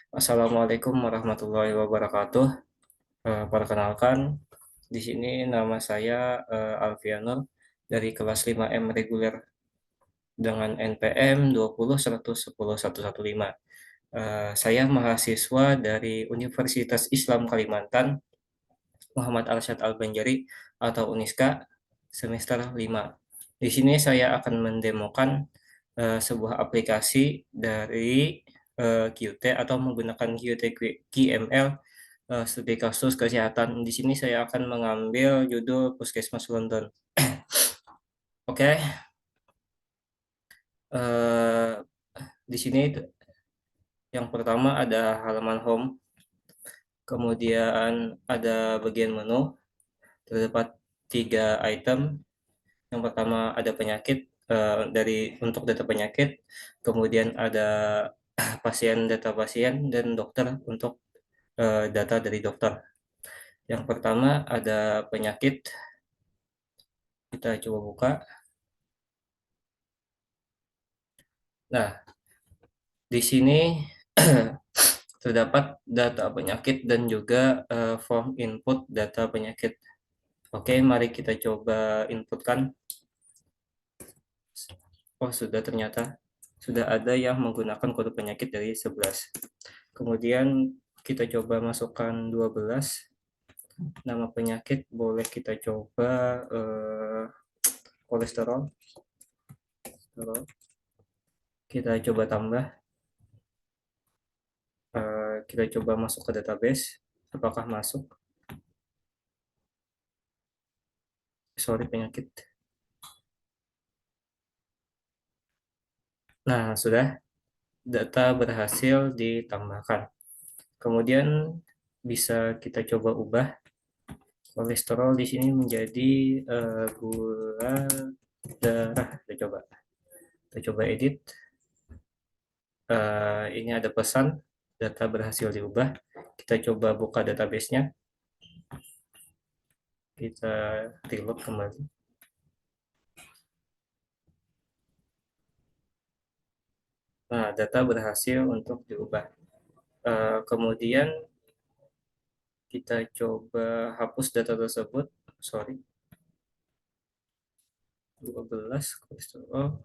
Assalamualaikum warahmatullahi wabarakatuh. Perkenalkan, di sini nama saya Alfianur dari kelas 5M reguler dengan NPM 20 1010115. Saya mahasiswa dari Universitas Islam Kalimantan, Muhammad Arsyad Al-Banjari atau Uniska semester 5. Di sini saya akan mendemokan sebuah aplikasi dari Qt atau menggunakan Qt QML studi kasus kesehatan. Di sini saya akan mengambil judul Puskesmas London. Oke, eh, di sini yang pertama ada halaman home, kemudian ada bagian menu, terdapat tiga item. Yang pertama ada penyakit dari untuk data penyakit, kemudian ada pasien data pasien dan dokter untuk data dari dokter. Yang pertama ada penyakit, kita coba buka. Nah, di sini terdapat data penyakit dan juga form input data penyakit. Oke, mari kita coba inputkan. Oh, sudah ternyata. Sudah ada yang menggunakan kode penyakit dari 11. Kemudian kita coba masukkan 12. Nama penyakit boleh kita coba kolesterol. Kita coba tambah. Kita coba masuk ke database. Apakah masuk? Sorry, penyakit. Nah, sudah. Data berhasil ditambahkan. Kemudian bisa kita coba ubah kolesterol di sini menjadi gula darah. Kita coba edit. Ini ada pesan data berhasil diubah. Kita coba buka database-nya. Kita reload kembali. Nah, data berhasil untuk diubah. Kemudian kita coba hapus data tersebut. Sorry, 12 kolesterol.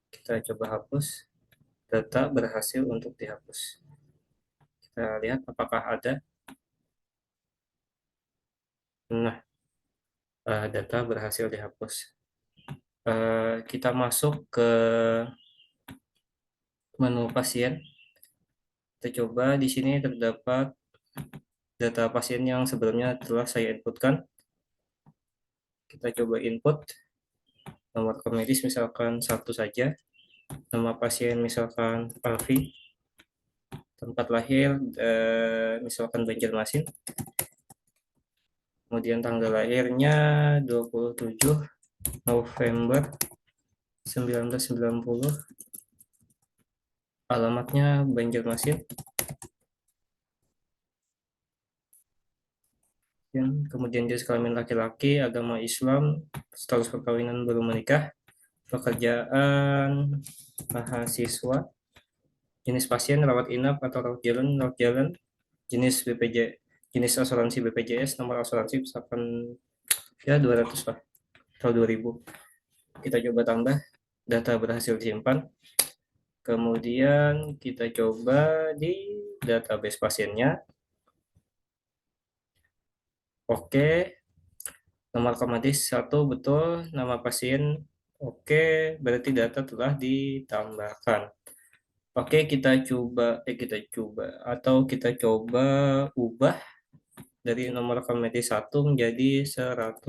Kita coba hapus. Data berhasil untuk dihapus. Kita lihat apakah ada. Nah, data berhasil dihapus. Kita masuk ke menu pasien. Kita coba di sini terdapat data pasien yang sebelumnya telah saya inputkan. Kita coba input nomor medis misalkan satu saja, nama pasien misalkan Alfi, tempat lahir misalkan Banjarmasin, kemudian tanggal lahirnya 27 November 1990, alamatnya Banjarmasin, kemudian jenis kelamin laki-laki, agama Islam, status perkawinan belum menikah, pekerjaan mahasiswa, jenis pasien rawat inap atau rawat jalan, jenis BPJ, jenis asuransi BPJS, nomor asuransi misalkan ya 200 lah atau 2000. Kita coba tambah, data berhasil disimpan. Kemudian kita coba di database pasiennya. Oke, nomor medis satu betul, nama pasien oke, berarti data telah ditambahkan. Oke, kita coba ubah dari nomor medis satu menjadi 100.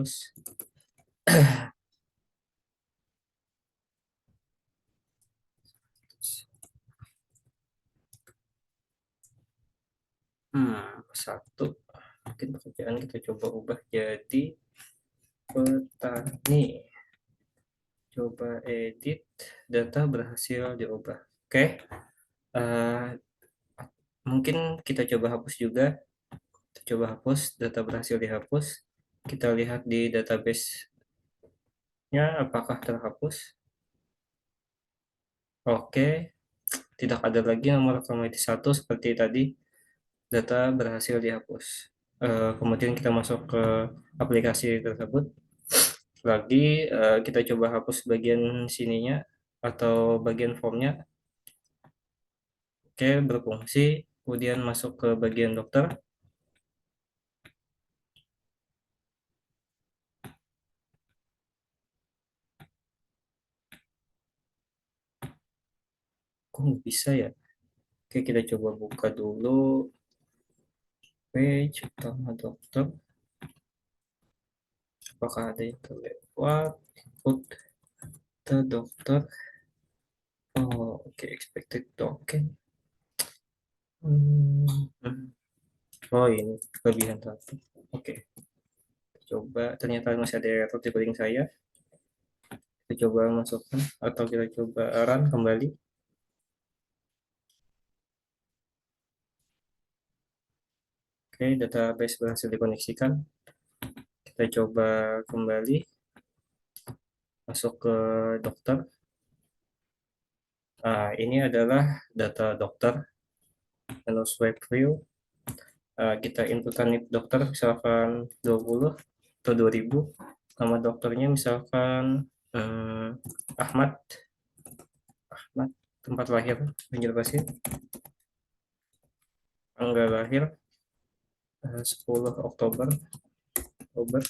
Satu. Mungkin pekerjaan kita coba ubah jadi petani. Coba edit, data berhasil diubah. Oke, uh, mungkin kita coba hapus juga. Kita coba hapus, data berhasil dihapus. Kita lihat di database-nya apakah terhapus. Oke, tidak ada lagi nomor komoditi 1 seperti tadi, data berhasil dihapus. Kemudian kita masuk ke aplikasi tersebut. Lagi kita coba hapus bagian sininya atau bagian formnya. Oke, berfungsi. Kemudian masuk ke bagian dokter. Kok nggak bisa ya? Oke, kita coba buka dulu page utama dokter. Apakah ada yang terlewat? Input the dokter. Oh, oke, expected token. Hmm. Oh, ini kelebihan satu. Oke, coba. Ternyata masih ada error di coding saya. Kita coba masukkan atau kita coba run kembali. Oke, database berhasil dikoneksikan. Kita coba kembali masuk ke dokter. Nah, ini adalah data dokter. Menu swipe view. Kita inputkan nih dokter misalkan 20 atau 2000. Nama dokternya misalkan Ahmad. Ahmad, tempat lahir Banjarmasin, tanggal lahir 10 Oktober Oktober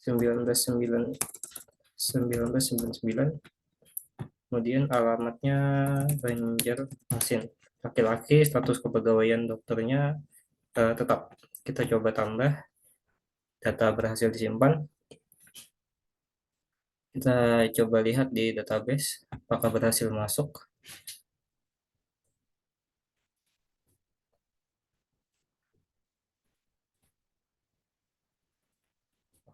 1999. Kemudian alamatnya Banjarmasin. Laki-laki, status kepegawaian dokternya tetap. Kita coba tambah, data berhasil disimpan. Kita coba lihat di database apakah berhasil masuk.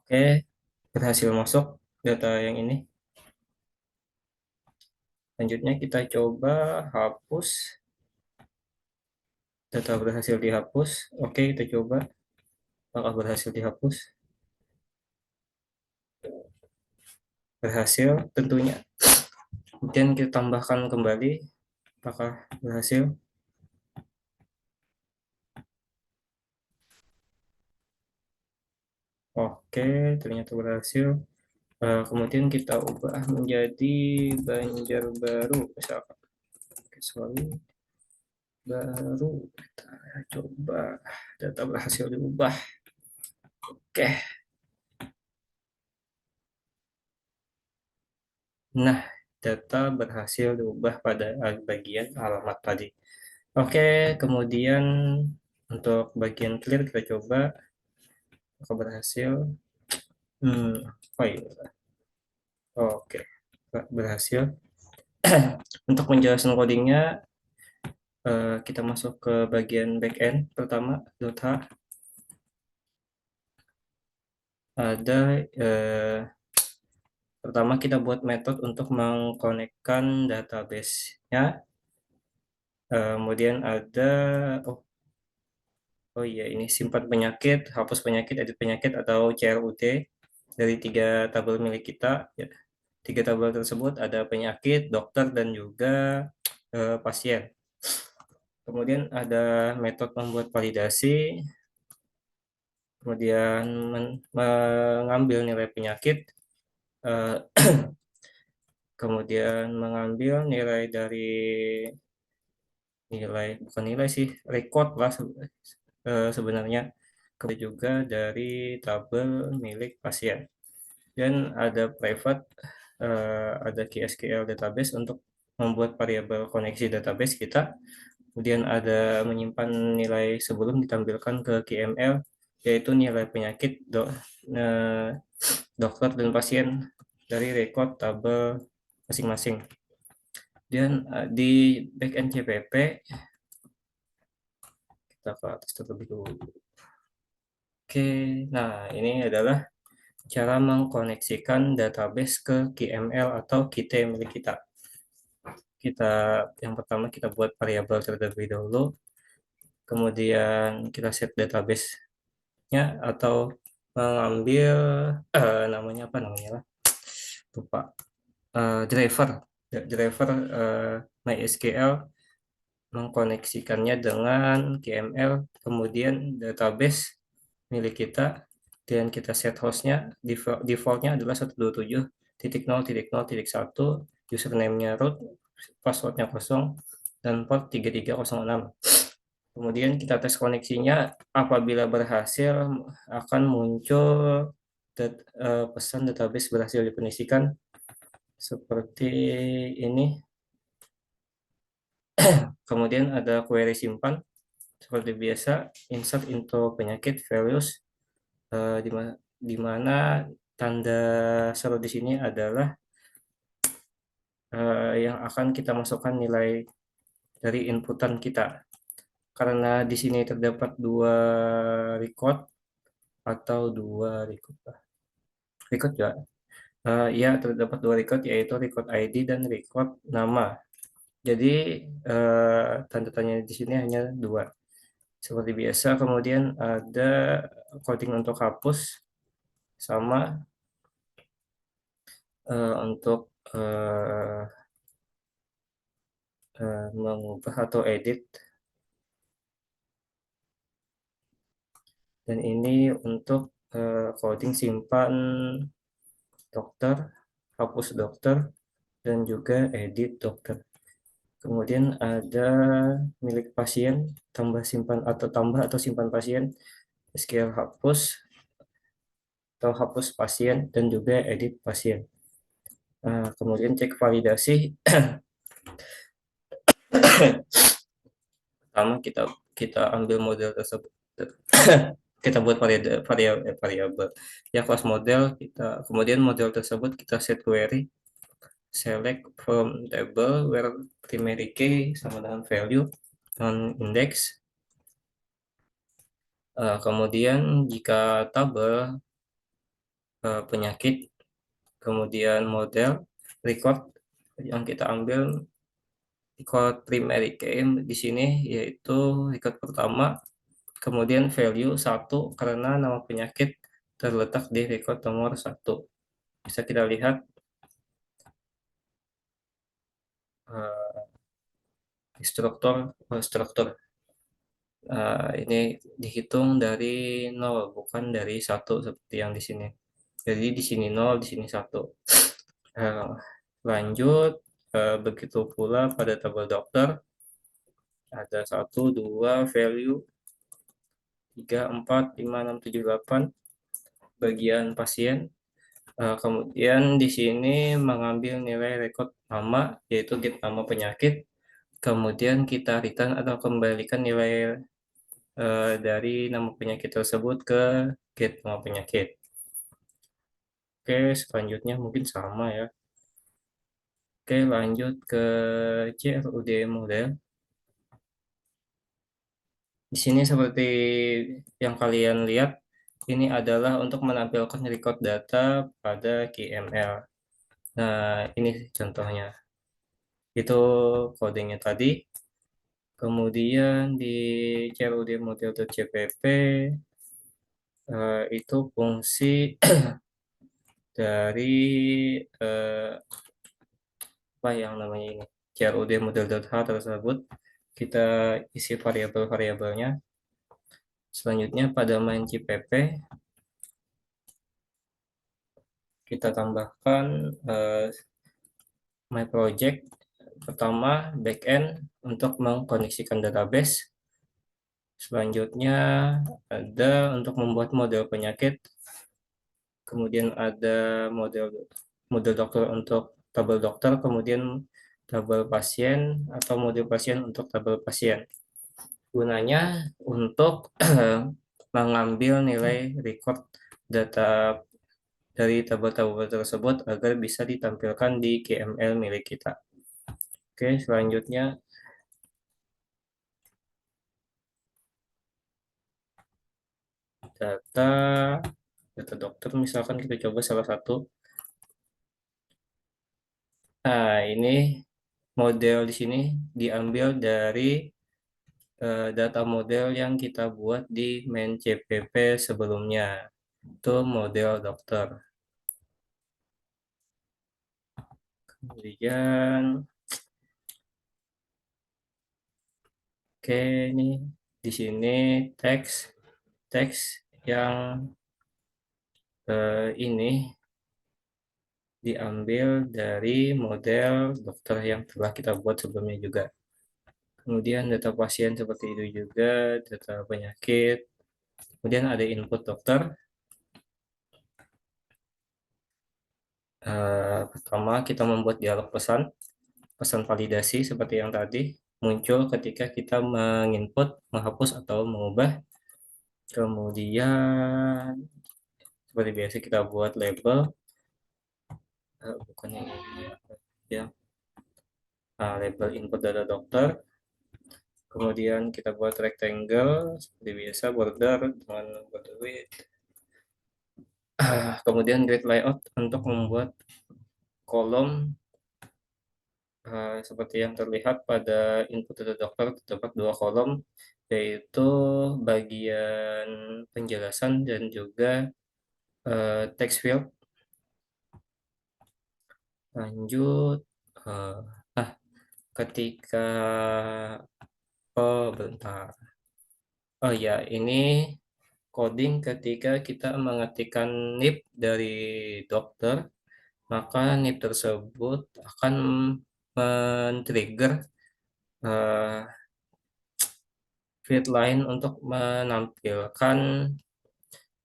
Oke, berhasil masuk data yang ini. Selanjutnya kita coba hapus. Data berhasil dihapus. Oke, kita coba apakah berhasil dihapus. Berhasil tentunya. Kemudian kita tambahkan kembali apakah berhasil. Oke, ternyata berhasil. Kemudian kita ubah menjadi Banjarbaru misalkan. Oke, sorry. Baru kita coba data berhasil diubah. Oke. Nah, data berhasil diubah pada bagian alamat tadi. Oke, kemudian untuk bagian clear kita coba apakah berhasil. Oh iya. Oke, berhasil. Untuk menjelaskan codingnya, kita masuk ke bagian backend pertama, .h. Ada pertama kita buat metode untuk mengkonekkan database-nya. Kemudian ada oh oh iya, ini simpan penyakit, hapus penyakit, edit penyakit atau CRUT dari 3 tabel milik kita. Ya. 3 tabel tersebut ada penyakit, dokter, dan juga pasien. Kemudian ada metode membuat validasi, kemudian mengambil nilai penyakit, eh, kemudian mengambil nilai dari nilai, bukan nilai sih, record lah sebenarnya. Kemudian juga dari tabel milik pasien. Dan ada private, ada KSQL database untuk membuat variabel koneksi database kita. Kemudian ada menyimpan nilai sebelum ditampilkan ke KML, yaitu nilai penyakit dokter dan pasien dari record tabel masing-masing. Dan di backend CPP, kita ke atas terlebih dulu. Oke, nah ini adalah cara mengkoneksikan database ke KML atau Kite milik kita. Yang pertama kita buat variabel terlebih dahulu, kemudian kita set database-nya atau mengambil namanya apa namanya lah, lupa, driver MySQL mengkoneksikannya dengan KML, kemudian database milik kita, dan kita set hostnya, defaultnya adalah 127.0.0.1, username-nya root, passwordnya kosong, dan port 3306. Kemudian kita tes koneksinya, apabila berhasil akan muncul pesan database berhasil dikondisikan seperti ini. Kemudian ada query simpan seperti biasa, insert into penyakit values, di mana tanda seru di sini adalah yang akan kita masukkan nilai dari inputan kita. Karena di sini terdapat dua record atau dua record ya, ya terdapat dua record, yaitu record ID dan record nama. Jadi tanda tanya di sini hanya dua seperti biasa. Kemudian ada coding untuk hapus, sama untuk mengubah atau edit, dan ini untuk coding simpan dokter, hapus dokter, dan juga edit dokter. Kemudian ada milik pasien, tambah atau simpan pasien, SQL hapus atau hapus pasien, dan juga edit pasien. Kemudian cek validasi. Pertama kita kita ambil model tersebut, kita buat variabel ya kelas model kita, kemudian model tersebut kita set query select from table where primary key sama dengan value non index. Kemudian jika tabel penyakit, kemudian model record yang kita ambil record primary key di sini yaitu record pertama, kemudian value 1 karena nama penyakit terletak di record nomor 1. Bisa kita lihat struktur ini dihitung dari 0 bukan dari 1 seperti yang di sini. Jadi di sini 0, di sini 1. Lanjut, begitu pula pada tabel dokter ada 1, 2, value 3, 4, 5, 6, 7, 8 bagian pasien. Kemudian di sini mengambil nilai record nama yaitu get nama penyakit, kemudian kita return atau kembalikan nilai dari nama penyakit tersebut ke get nama penyakit. Oke, selanjutnya mungkin sama ya. Oke, lanjut ke CRUD model. Di sini seperti yang kalian lihat, ini adalah untuk menampilkan record data pada KML. Nah, ini contohnya. Itu codingnya tadi. Kemudian di CRUD model.cpp itu fungsi dari apa yang namanya ini CRUD model.h tersebut, kita isi variabel-variabelnya. Selanjutnya pada main CPP kita tambahkan my project. Pertama backend untuk mengkoneksikan database. Selanjutnya ada untuk membuat model penyakit. Kemudian ada model dokter untuk tabel dokter, kemudian tabel pasien atau model pasien untuk tabel pasien. Gunanya untuk mengambil nilai record data dari tabel-tabel tersebut agar bisa ditampilkan di KML milik kita. Oke, selanjutnya data dokter, misalkan kita coba salah satu. Nah, ini model di sini diambil dari data model yang kita buat di main CPP sebelumnya. Itu model dokter. Kemudian Oke, ini di sini teks teks yang ini diambil dari model dokter yang telah kita buat sebelumnya juga. Kemudian data pasien seperti itu juga, data penyakit. Kemudian ada input dokter. Pertama kita membuat dialog pesan, pesan validasi seperti yang tadi muncul ketika kita menginput, menghapus atau mengubah. Kemudian seperti biasa kita buat label, bukan ini ya, label input data dokter. Kemudian kita buat rectangle seperti biasa, border dengan border width. Kemudian grid layout untuk membuat kolom seperti yang terlihat pada input data dokter terdapat dua kolom, yaitu bagian penjelasan dan juga text field. Lanjut, eh, nah ketika bentar. Oh ya, ini coding ketika kita mengetikkan NIP dari dokter, maka NIP tersebut akan men-trigger uh, field line untuk menampilkan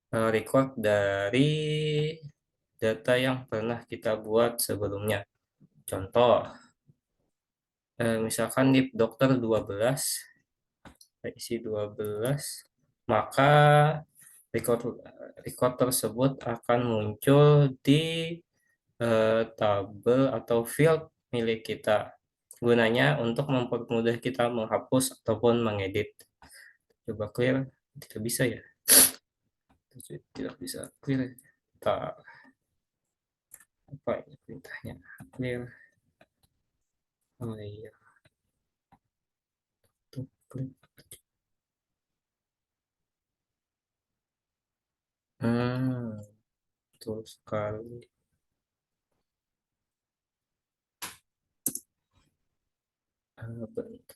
record dari data yang pernah kita buat sebelumnya. Contoh, misalkan NIP dokter 12, isi 12, maka record record tersebut akan muncul di tabel atau field milik kita. Gunanya untuk mempermudah kita menghapus ataupun mengedit. Coba clear, tidak bisa ya? Tidak bisa clear. Tak, apa ini perintahnya? Clear. Oh iya, tuh clear. Hmm, betul sekali.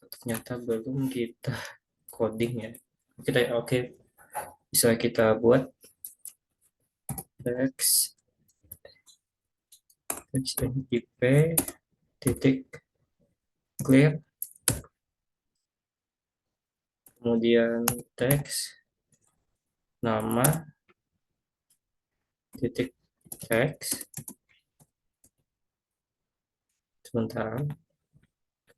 Ternyata belum kita coding ya. Kita oke, bisa kita buat teks IP titik clear, kemudian teks nama titik teks, sebentar,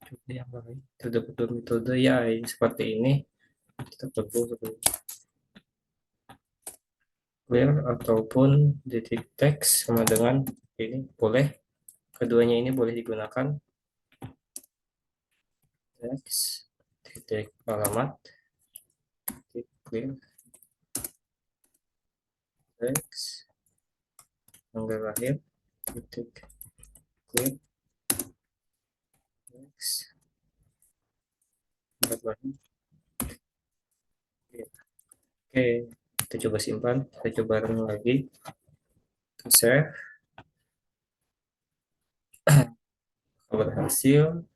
coba yang lain, metode metode ya seperti ini, kita tunggu clear ataupun titik teks sama dengan ini boleh, keduanya ini boleh digunakan. Teks titik alamat titik clear, teks tanggal lahir titik clear, teks tempat lahir. Oke, kita coba simpan, kita coba run lagi, save, berhasil.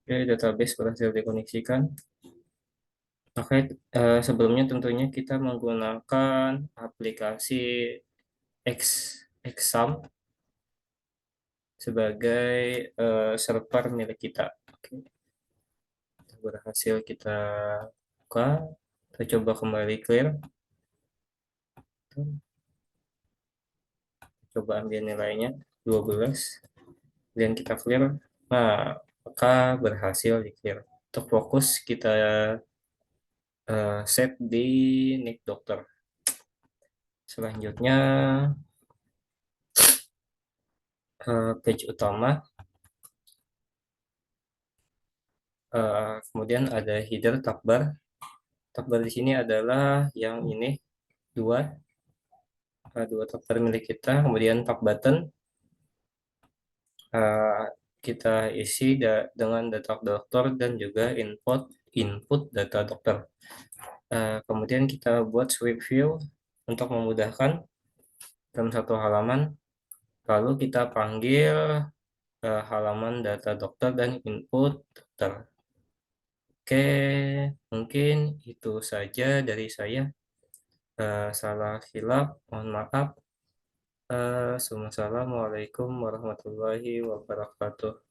Oke, database berhasil dikoneksikan. Oke, sebelumnya tentunya kita menggunakan aplikasi X, Exam sebagai server milik kita. Oke, berhasil kita buka. Kita coba kembali clear. Coba ambil nilainya 12. Dan kita clear. Nah, maka berhasil di clear. Untuk fokus kita set di nick dokter. Selanjutnya page utama. Kemudian ada header tab bar. Tab bar di sini adalah yang ini dua tab bar milik kita. Kemudian tab button kita isi dengan data dokter dan juga input data dokter. Kemudian kita buat sweep view untuk memudahkan. dalam satu halaman, lalu kita panggil halaman data dokter dan input dokter. Oke, mungkin itu saja dari saya. Salah hilap, mohon maaf. Assalamualaikum warahmatullahi wabarakatuh.